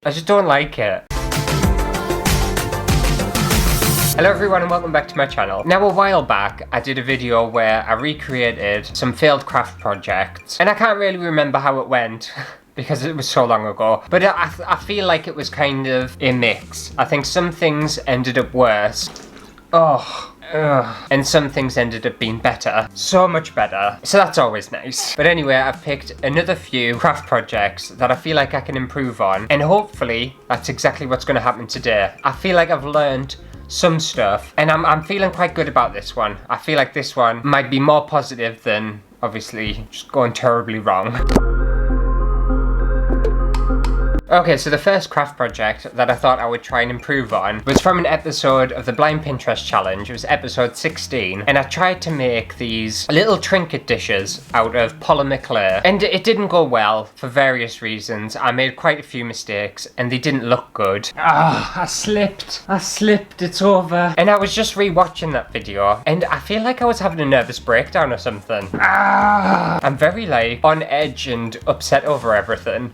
I just don't like it. Hello everyone and welcome back to my channel. Now a while back I did a video where I recreated some failed craft projects and I can't really remember how it went because it was so long ago, but I feel like it was kind of a mix. I think some things ended up worse. And some things ended up being better. So much better. So that's always nice. But anyway, I've picked another few craft projects that I feel like I can improve on. And hopefully, that's exactly what's going to happen today. I feel like I've learned some stuff. And I'm feeling quite good about this one. I feel like this one might be more positive than, obviously, just going terribly wrong. Okay, so the first craft project that I thought I would try and improve on was from an episode of the Blind Pinterest Challenge. It was episode 16, and I tried to make these little trinket dishes out of polymer clay, and it didn't go well for various reasons. I made quite a few mistakes, and they didn't look good. I slipped, it's over. And I was just re-watching that video, and I feel like I was having a nervous breakdown or something. I'm very like on edge and upset over everything.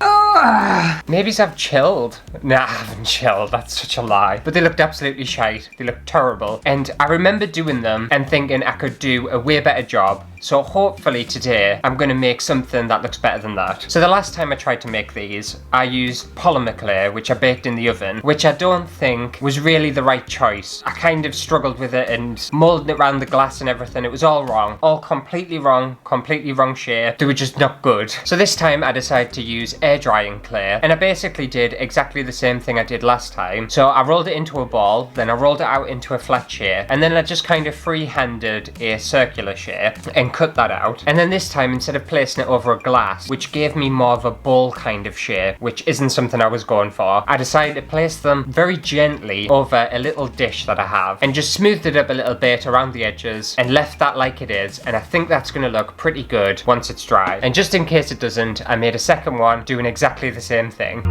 Maybe I've chilled. Nah, I haven't chilled. That's such a lie. But they looked absolutely shite. They looked terrible. And I remember doing them and thinking I could do a way better job. So hopefully today I'm going to make something that looks better than that. So the last time I tried to make these, I used polymer clay, which I baked in the oven, which I don't think was really the right choice. I kind of struggled with it and molding it around the glass and everything. It was all wrong. All completely wrong shape. They were just not good. So this time I decided to use air drying clay, and I basically did exactly the same thing I did last time. So I rolled it into a ball, then I rolled it out into a flat shape, and then I just kind of free-handed a circular shape and cut that out. And then this time, instead of placing it over a glass, which gave me more of a bowl kind of shape, which isn't something I was going for, I decided to place them very gently over a little dish that I have and just smoothed it up a little bit around the edges and left that like it is. And I think that's going to look pretty good once it's dry. And just in case it doesn't, I made a second one doing exactly the same thing.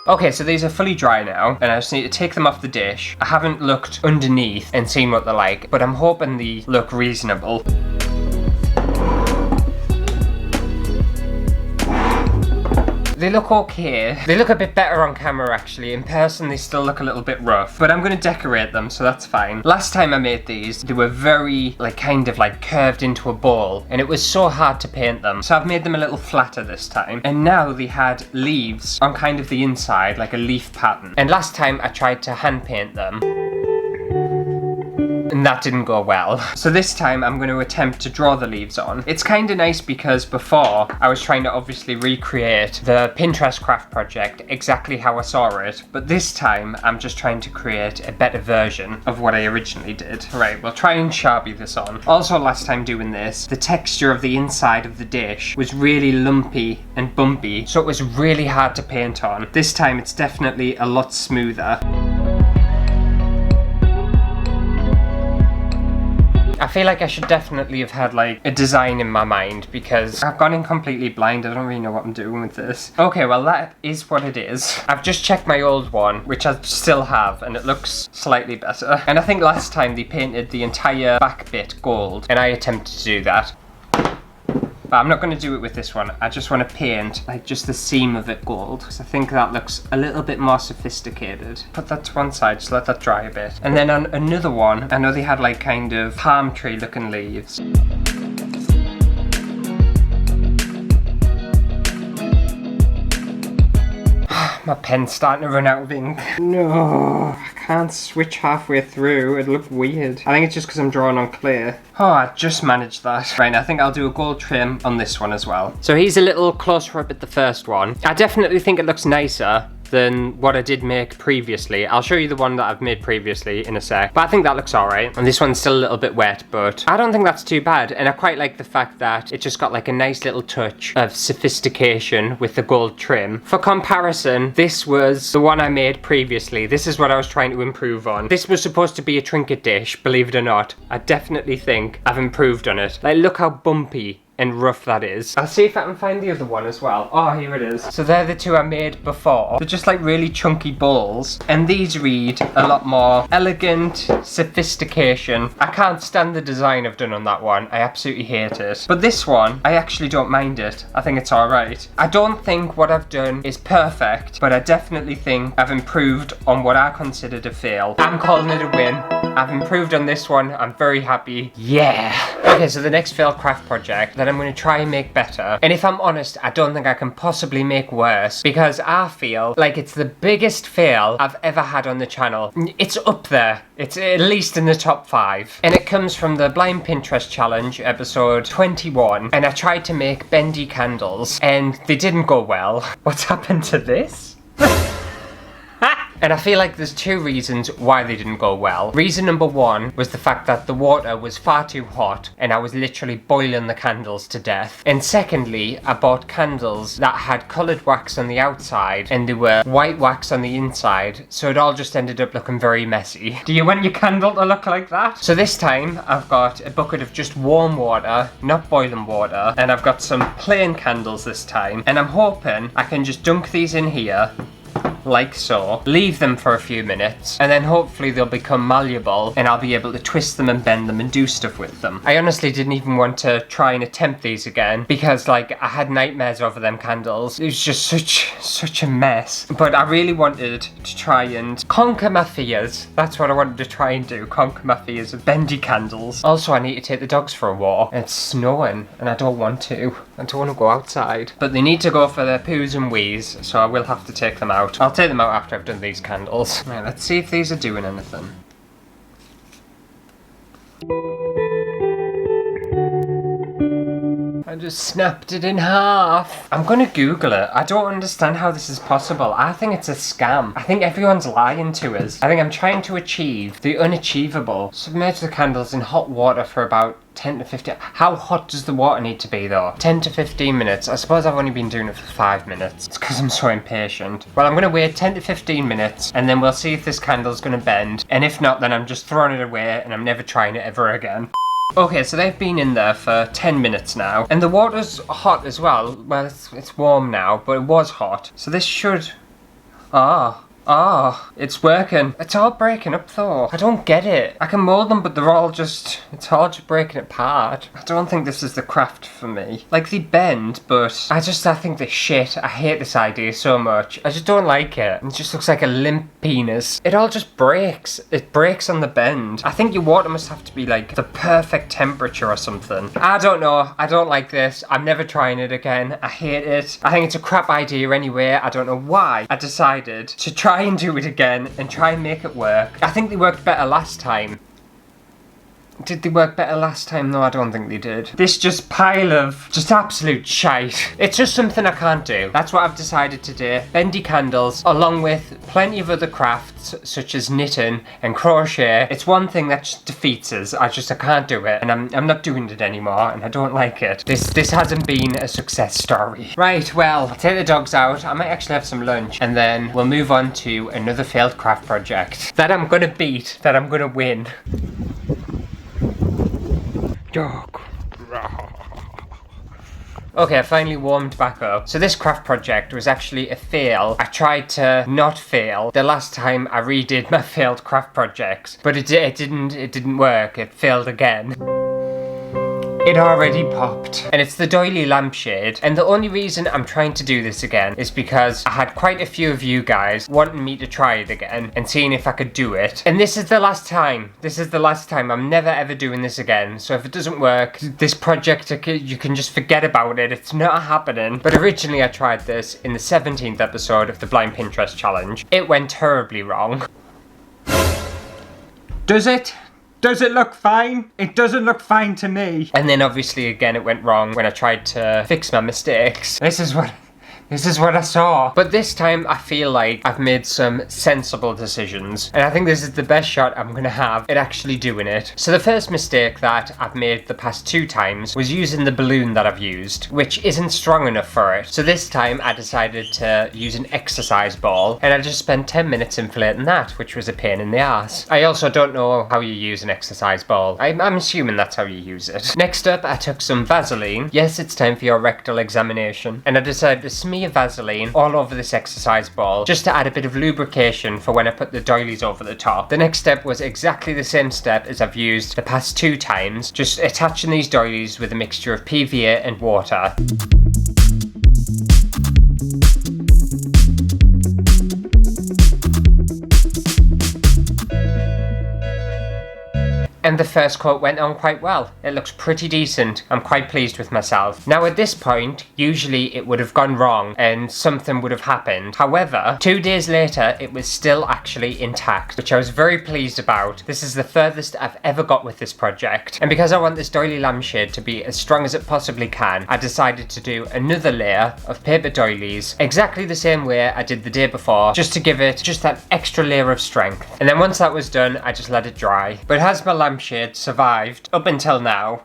Okay, so these are fully dry now, and I just need to take them off the dish. I haven't looked underneath and seen what they're like, but I'm hoping they look reasonable. They look okay. They look a bit better on camera actually. In person they still look a little bit rough, but I'm gonna decorate them, so that's fine. Last time I made these, they were very kind of curved into a ball, and it was so hard to paint them. So I've made them a little flatter this time. And now they had leaves on kind of the inside, like a leaf pattern. And last time I tried to hand paint them, and that didn't go well. So this time I'm going to attempt to draw the leaves on. It's kind of nice because before I was trying to obviously recreate the Pinterest craft project exactly how I saw it, but this time I'm just trying to create a better version of what I originally did. Right, we'll try and Sharpie this on. Also last time doing this, the texture of the inside of the dish was really lumpy and bumpy, so it was really hard to paint on. This time it's definitely a lot smoother. I feel like I should definitely have had a design in my mind because I've gone in completely blind. I don't really know what I'm doing with this. Okay, well that is what it is. I've just checked my old one, which I still have, and it looks slightly better. And I think last time they painted the entire back bit gold, and I attempted to do that. But I'm not going to do it with this one. I just want to paint just the seam of it gold, because I think that looks a little bit more sophisticated. Put that to one side, just let that dry a bit. And then on another one, I know they had kind of palm tree looking leaves. My pen's starting to run out of ink. No, I can't switch halfway through. It'd look weird. I think it's just because I'm drawing on clear. Oh, I just managed that. Right, I think I'll do a gold trim on this one as well. So here's a little closer up at the first one. I definitely think it looks nicer than what I did make previously. I'll show you the one that I've made previously in a sec, but I think that looks alright. And this one's still a little bit wet, but I don't think that's too bad. And I quite like the fact that it just got a nice little touch of sophistication with the gold trim. For comparison, this was the one I made previously. This is what I was trying to improve on. This was supposed to be a trinket dish, believe it or not. I definitely think I've improved on it. Look how bumpy and rough that is. I'll see if I can find the other one as well. Oh, here it is. So they're the two I made before. They're just like really chunky balls, and these read a lot more elegant, sophistication. I can't stand the design I've done on that one. I absolutely hate it. But this one, I actually don't mind it. I think it's alright. I don't think what I've done is perfect, but I definitely think I've improved on what I considered a fail. I'm calling it a win. I've improved on this one. I'm very happy. Yeah. Okay, so the next failed craft project that I'm going to try and make better. And if I'm honest, I don't think I can possibly make worse, because I feel like it's the biggest fail I've ever had on the channel. It's up there. It's at least in the top 5. And it comes from the Blind Pinterest Challenge, episode 21. And I tried to make bendy candles, and they didn't go well. What's happened to this? And I feel like there's 2 reasons why they didn't go well. Reason number 1 was the fact that the water was far too hot and I was literally boiling the candles to death. And secondly, I bought candles that had coloured wax on the outside and they were white wax on the inside, so it all just ended up looking very messy. Do you want your candle to look like that? So this time I've got a bucket of just warm water, not boiling water, and I've got some plain candles this time, and I'm hoping I can just dunk these in here like so, leave them for a few minutes, and then hopefully they'll become malleable and I'll be able to twist them and bend them and do stuff with them. I honestly didn't even want to try and attempt these again because like I had nightmares over them candles. It was just such a mess. But I really wanted to try and conquer my fears. That's what I wanted to try and do, conquer my fears of bendy candles. Also, I need to take the dogs for a walk. It's snowing and I don't want to. I don't want to go outside. But they need to go for their poos and wees, so I will have to take them out. I'll take them out after I've done these candles. Right, let's see if these are doing anything. I just snapped it in half. I'm gonna Google it. I don't understand how this is possible. I think it's a scam. I think everyone's lying to us. I think I'm trying to achieve the unachievable. Submerge the candles in hot water for about 10 to 15. How hot does the water need to be though? 10 to 15 minutes. I suppose I've only been doing it for 5 minutes. It's because I'm so impatient. Well, I'm gonna wait 10 to 15 minutes and then we'll see if this candle's gonna bend. And if not, then I'm just throwing it away and I'm never trying it ever again. Okay, so they've been in there for 10 minutes now, and the water's hot as well. Well, it's warm now, but it was hot. So this should... it's working. It's all breaking up though. I don't get it. I can mold them, but they're all just... It's all just breaking apart. I don't think this is the craft for me. Like, they bend, but I think they're shit. I hate this idea so much. I just don't like it. It just looks like a limp penis. It all just breaks. It breaks on the bend. I think your water must have to be like the perfect temperature or something. I don't know. I don't like this. I'm never trying it again. I hate it. I think it's a crap idea anyway. I don't know why I decided to try and do it again and try and make it work. I think they worked better last time. Did they work better last time? No, I don't think they did. This just pile of just absolute shite. It's just something I can't do. That's what I've decided today. Bendy candles, along with plenty of other crafts such as knitting and crochet. It's one thing that just defeats us. I can't do it, and I'm not doing it anymore, and I don't like it. This hasn't been a success story. Right, well, I'll take the dogs out. I might actually have some lunch, and then we'll move on to another failed craft project that I'm gonna beat, that I'm gonna win. Dog. Okay, I finally warmed back up. So this craft project was actually a fail. I tried to not fail the last time I redid my failed craft projects, but it didn't work. It failed again. It already popped. And it's the doily lampshade. And the only reason I'm trying to do this again is because I had quite a few of you guys wanting me to try it again and seeing if I could do it. And this is the last time. This is the last time. I'm never ever doing this again. So if it doesn't work, this project, you can just forget about it. It's not happening. But originally I tried this in the 17th episode of the Blind Pinterest Challenge. It went terribly wrong. Does it? Does it look fine? It doesn't look fine to me. And then obviously again it went wrong when I tried to fix my mistakes. This is what This is what I saw. But this time I feel like I've made some sensible decisions. And I think this is the best shot I'm gonna have at actually doing it. So the first mistake that I've made the past 2 times was using the balloon that I've used, which isn't strong enough for it. So this time I decided to use an exercise ball, and I just spent 10 minutes inflating that, which was a pain in the ass. I also don't know how you use an exercise ball. I'm assuming that's how you use it. Next up, I took some Vaseline. Yes, it's time for your rectal examination. And I decided to smear Vaseline all over this exercise ball, just to add a bit of lubrication for when I put the doilies over the top. The next step was exactly the same step as I've used the past 2 times, just attaching these doilies with a mixture of PVA and water. And the first coat went on quite well. It looks pretty decent. I'm quite pleased with myself. Now at this point, usually it would have gone wrong and something would have happened. However, 2 days later, it was still actually intact, which I was very pleased about. This is the furthest I've ever got with this project. And because I want this doily lampshade to be as strong as it possibly can, I decided to do another layer of paper doilies, exactly the same way I did the day before, just to give it just that extra layer of strength. And then once that was done, I just let it dry. But has my lampshade survived up until now?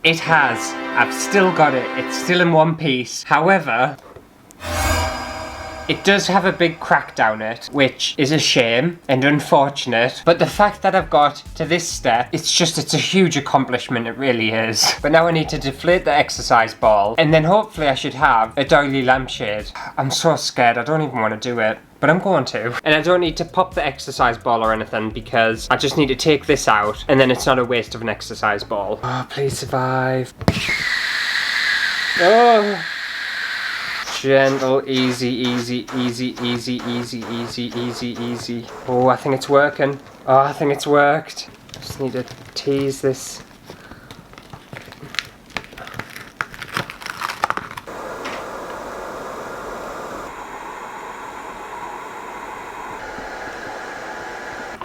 It has. I've still got it. It's still in one piece. However, it does have a big crack down it, which is a shame and unfortunate, but the fact that I've got to this step, it's a huge accomplishment, it really is. But now I need to deflate the exercise ball, and then hopefully I should have a doily lampshade. I'm so scared, I don't even want to do it. But I'm going to. And I don't need to pop the exercise ball or anything, because I just need to take this out, and then it's not a waste of an exercise ball. Oh, please survive. Oh. Gentle, easy, easy, easy, easy, easy, easy, easy, easy. Oh, I think it's working. Oh, I think it's worked. Just need to tease this.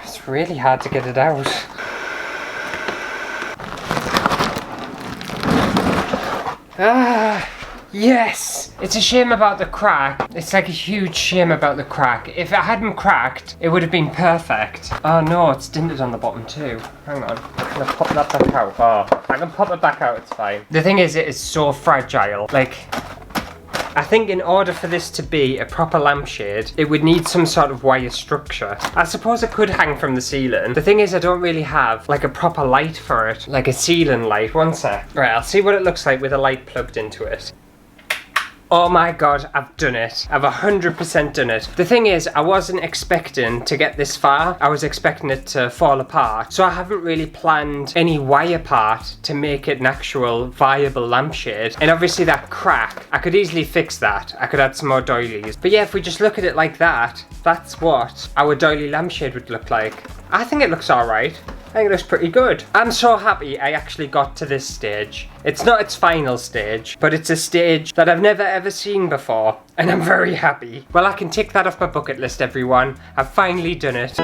It's really hard to get it out. Ah! Yes! It's a shame about the crack. It's like a huge shame about the crack. If it hadn't cracked, it would have been perfect. Oh no, it's dinted on the bottom too. Hang on. I'm gonna pop that back out. Oh, I can pop it back out, it's fine. The thing is, it is so fragile. Like, I think in order for this to be a proper lampshade, it would need some sort of wire structure. I suppose it could hang from the ceiling. The thing is, I don't really have like a proper light for it. Like a ceiling light. One sec. Right, I'll see what it looks like with a light plugged into it. Oh my god, I've done it. I've 100% done it. The thing is, I wasn't expecting to get this far. I was expecting it to fall apart. So I haven't really planned any wire part to make it an actual viable lampshade. And obviously that crack, I could easily fix that. I could add some more doilies. But yeah, if we just look at it like that, that's what our doily lampshade would look like. I think it looks alright. I think it looks pretty good. I'm so happy I actually got to this stage. It's not its final stage, but it's a stage that I've never ever seen before, and I'm very happy. Well, I can tick that off my bucket list, everyone. I've finally done it.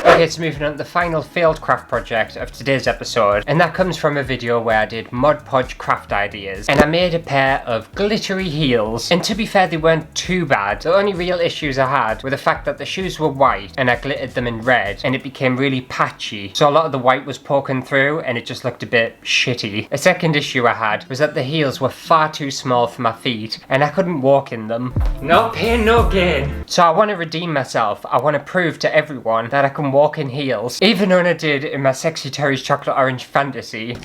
Okay, so moving on to the final failed craft project of today's episode, and that comes from a video where I did Mod Podge craft ideas, and I made a pair of glittery heels, and to be fair, they weren't too bad. The only real issues I had were the fact that the shoes were white, and I glittered them in red, and it became really patchy, so a lot of the white was poking through, and it just looked a bit shitty. A second issue I had was that the heels were far too small for my feet, and I couldn't walk in them. No pain, no gain. So I want to redeem myself. I want to prove to everyone that I can walk in heels, even when I did in my Sexy Terry's Chocolate Orange Fantasy.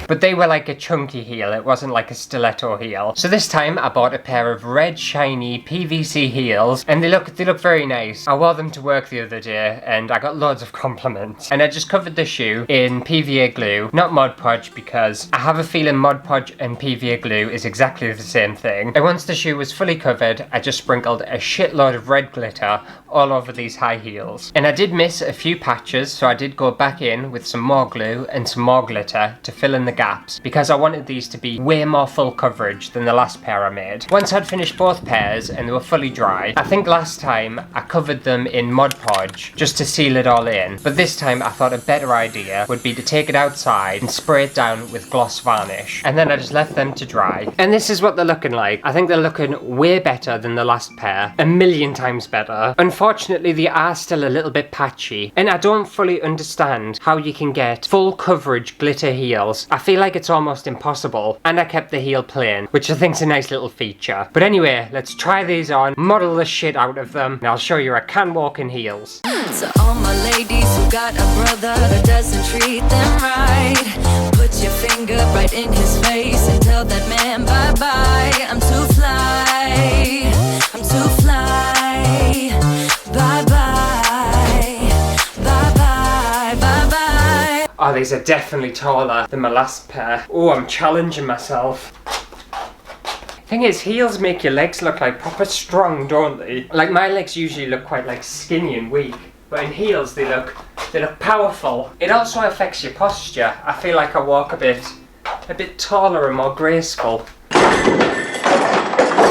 But they were like a chunky heel, it wasn't like a stiletto heel. So this time I bought a pair of red shiny PVC heels, and they look very nice. I wore them to work the other day and I got loads of compliments. And I just covered the shoe in PVA glue, not Mod Podge, because I have a feeling Mod Podge and PVA glue is exactly the same thing. And once the shoe was fully covered, I just sprinkled a shitload of red glitter all over these high heels. And I did miss a few patches, so I did go back in with some more glue and some more glitter to fill in the gaps because I wanted these to be way more full coverage than the last pair I made. Once I'd finished both pairs and they were fully dry, I think last time I covered them in Mod Podge just to seal it all in, but this time I thought a better idea would be to take it outside and spray it down with gloss varnish, and then I just left them to dry. And this is what they're looking like. I think they're looking way better than the last pair, a million times better. Unfortunately, they are still a little bit patchy, and I don't fully understand how you can get full coverage glitter heels. I feel like it's almost impossible, and I kept the heel plain, which I think's a nice little feature. But anyway, let's try these on, model the shit out of them, and I'll show you I can walk in heels. So all my ladies who got a brother that doesn't treat them right, put your finger right in his face and tell that man bye-bye. I'm too fly, I'm too fly. Bye-bye, bye-bye, bye-bye. Oh, these are definitely taller than my last pair. Oh, I'm challenging myself. Thing is, heels make your legs look like proper strong, don't they? Like, my legs usually look quite like skinny and weak, but in heels they look powerful. It also affects your posture. I feel like I walk a bit taller and more graceful.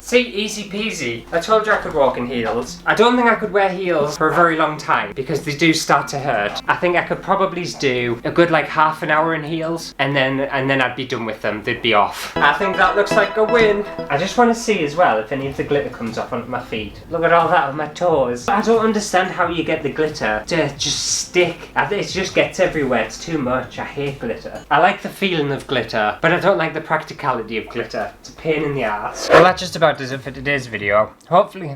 See, easy peasy. I told you I could walk in heels. I don't think I could wear heels for a very long time because they do start to hurt. I think I could probably do a good like half an hour in heels and then I'd be done with them. They'd be off. I think that looks like a win. I just want to see as well if any of the glitter comes off onto my feet. Look at all that on my toes. I don't understand how you get the glitter to just stick. It just gets everywhere. It's too much. I hate glitter. I like the feeling of glitter, but I don't like the practicality of glitter. It's a pain in the ass. Well, that just about does it for today's video. Hopefully...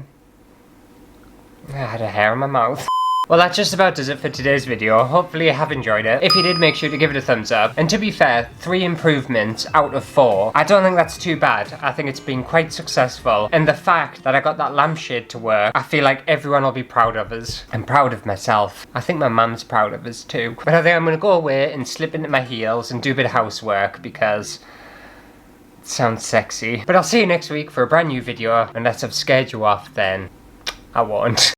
I had a hair in my mouth. Well, that just about does it for today's video. Hopefully you have enjoyed it. If you did, make sure to give it a thumbs up. And to be fair, 3 improvements out of 4. I don't think that's too bad. I think it's been quite successful. And the fact that I got that lampshade to work, I feel like everyone will be proud of us. I'm proud of myself. I think my mum's proud of us too. But I think I'm going to go away and slip into my heels and do a bit of housework because... sounds sexy. But I'll see you next week for a brand new video, unless I've scared you off, then I won't.